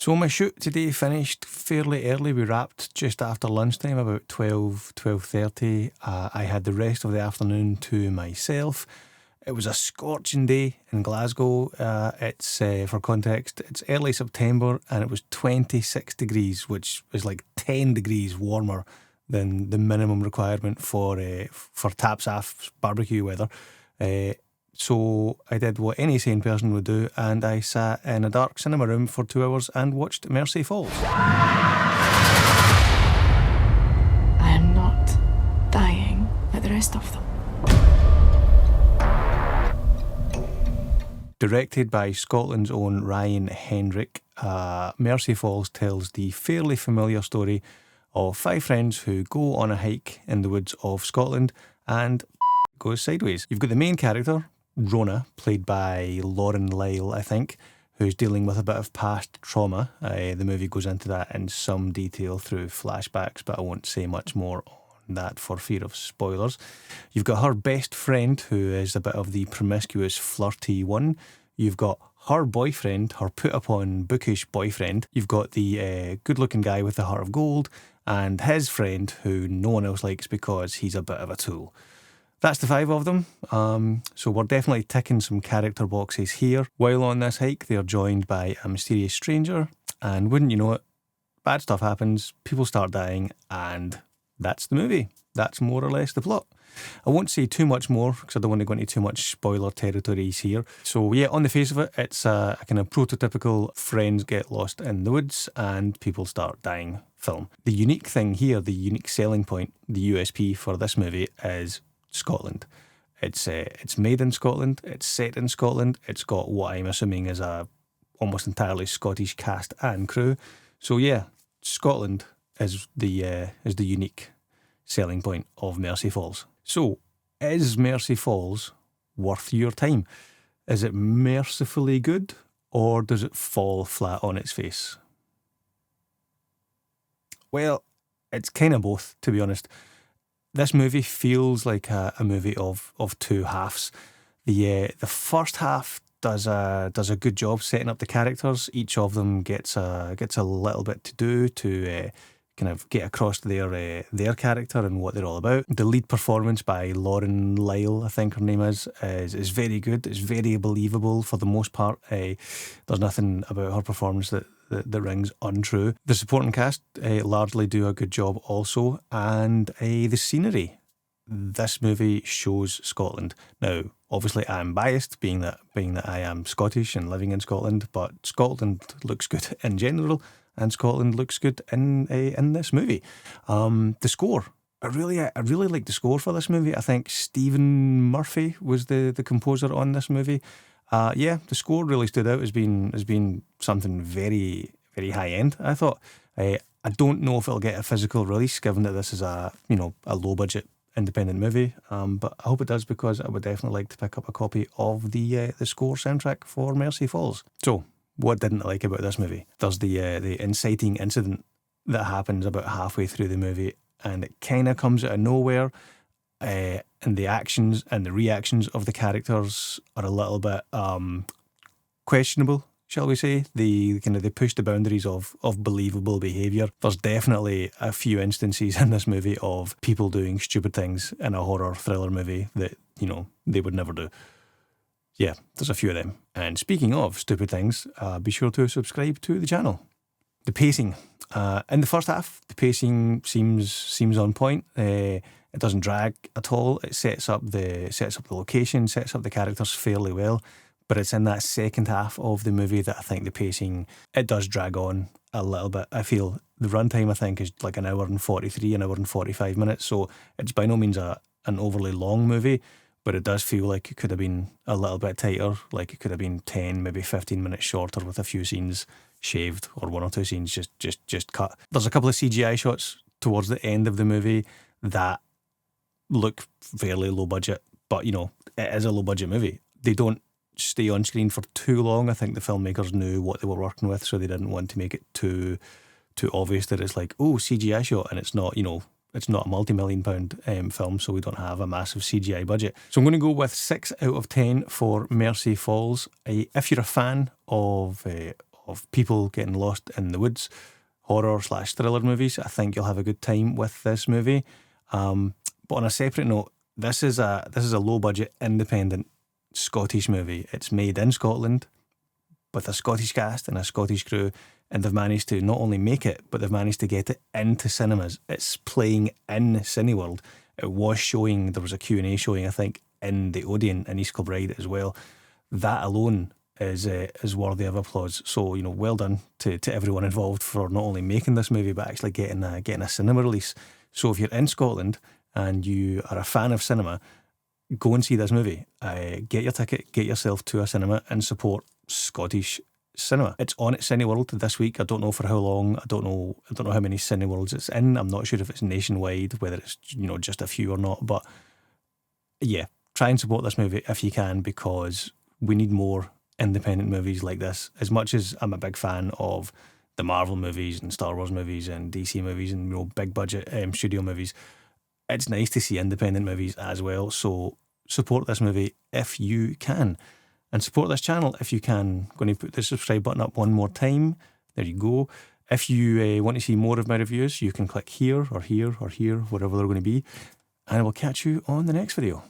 So my shoot today finished fairly early. We wrapped just after lunchtime, about 12:30. I had the rest of the afternoon to myself. It was a scorching day in Glasgow. It's for context, it's early September and it was 26 degrees, which is like 10 degrees warmer than the minimum requirement for Tapsaf's barbecue weather. So I did what any sane person would do, and I sat in a dark cinema room for 2 hours and watched Mercy Falls. I am not dying like the rest of them. Directed by Scotland's own Ryan Hendrick, Mercy Falls tells the fairly familiar story of 5 friends who go on a hike in the woods of Scotland and goes sideways. You've got the main character, Rona, played by Lyle, I think, who's dealing with a bit of past trauma. The movie goes into that in some detail through flashbacks, but I won't say much more on that for fear of spoilers. You've got her best friend, who is a bit of the promiscuous, flirty one. You've got her boyfriend, her put-upon, bookish boyfriend. You've got the good-looking guy with the heart of gold, and his friend, who no one else likes because he's a bit of a tool. That's the 5 of them, so we're definitely ticking some character boxes here. While on this hike, they're joined by a mysterious stranger, and wouldn't you know it, bad stuff happens, people start dying, and that's the movie. That's more or less the plot. I won't say too much more, because I don't want to go into too much spoiler territories here. So yeah, on the face of it, it's a kind of prototypical friends get lost in the woods and people start dying film. The unique thing here, the unique selling point, the USP for this movie is Scotland. It's made in Scotland, it's set in Scotland, it's got what I'm assuming is a almost entirely Scottish cast and crew. So yeah, Scotland is the unique selling point of Mercy Falls. So, is Mercy Falls worth your time? Is it mercifully good, or does it fall flat on its face? Well, it's kind of both, to be honest. This movie feels like a movie of 2 halves. The first half does a good job setting up the characters. Each of them gets a little bit to do to kind of get across their character and what they're all about. The lead performance by Lyle, I think her name is very good. It's very believable for the most part. There's nothing about her performance that rings untrue. The supporting cast largely do a good job also, and the scenery. This movie shows Scotland. Now, obviously I'm biased, being that I am Scottish and living in Scotland, but Scotland looks good in general, and Scotland looks good in this movie. The score. I really like the score for this movie. I think Stephen Murphy was the composer on this movie. The score really stood out as being something very, very high end, I thought. I don't know if it'll get a physical release, given that this is a low budget independent movie, but I hope it does, because I would definitely like to pick up a copy of the score soundtrack for Mercy Falls. So, what didn't I like about this movie? There's the inciting incident that happens about halfway through the movie, and it kind of comes out of nowhere. And the actions and the reactions of the characters are a little bit questionable, shall we say. They push the boundaries of believable behaviour. There's definitely a few instances in this movie of people doing stupid things in a horror thriller movie that, they would never do. Yeah, there's a few of them. And speaking of stupid things, be sure to subscribe to the channel. The pacing. In the first half, the pacing seems on point. It doesn't drag at all. It sets up the location, sets up the characters fairly well. But it's in that second half of the movie that I think the pacing, it does drag on a little bit. I feel the runtime, I think, is like 1 hour and 43, 1 hour and 45 minutes. So it's by no means an overly long movie, but it does feel like it could have been a little bit tighter. Like it could have been 10, maybe 15 minutes shorter, with a few scenes shaved, or 1 or 2 scenes just cut. There's a couple of CGI shots towards the end of the movie that look fairly low budget, but it is a low budget movie. They don't stay on screen for too long. I think the filmmakers knew what they were working with, so they didn't want to make it too obvious that it's like, oh, CGI shot, and it's not, it's not a multi-million pound film, so we don't have a massive CGI budget. So I'm going to go with 6 out of 10 for Mercy Falls. If you're a fan of of people getting lost in the woods, horror/thriller movies, I think you'll have a good time with this movie. But on a separate note, this is a low budget independent Scottish movie. It's made in Scotland with a Scottish cast and a Scottish crew, and they've managed to not only make it, but they've managed to get it into cinemas. It's playing in Cineworld. It was showing, there was a Q&A showing, I think, in the Odeon in East Kilbride as well. That alone is worthy of applause. So, well done to everyone involved for not only making this movie, but actually getting a cinema release. So if you're in Scotland and you are a fan of cinema, go and see this movie. Get your ticket, get yourself to a cinema and support Scottish cinema. It's on at Cineworld this week. I don't know for how long. I don't know how many Cineworlds it's in. I'm not sure if it's nationwide, whether it's just a few or not. But yeah, try and support this movie if you can, because we need more independent movies like this. As much as I'm a big fan of the Marvel movies and Star Wars movies and DC movies and big budget studio movies, it's nice to see independent movies as well. So support this movie if you can, and support this channel if you can. I'm going to put the subscribe button up one more time. There you go. If you want to see more of my reviews, you can click here or here or here, wherever they're going to be, and I will catch you on the next video.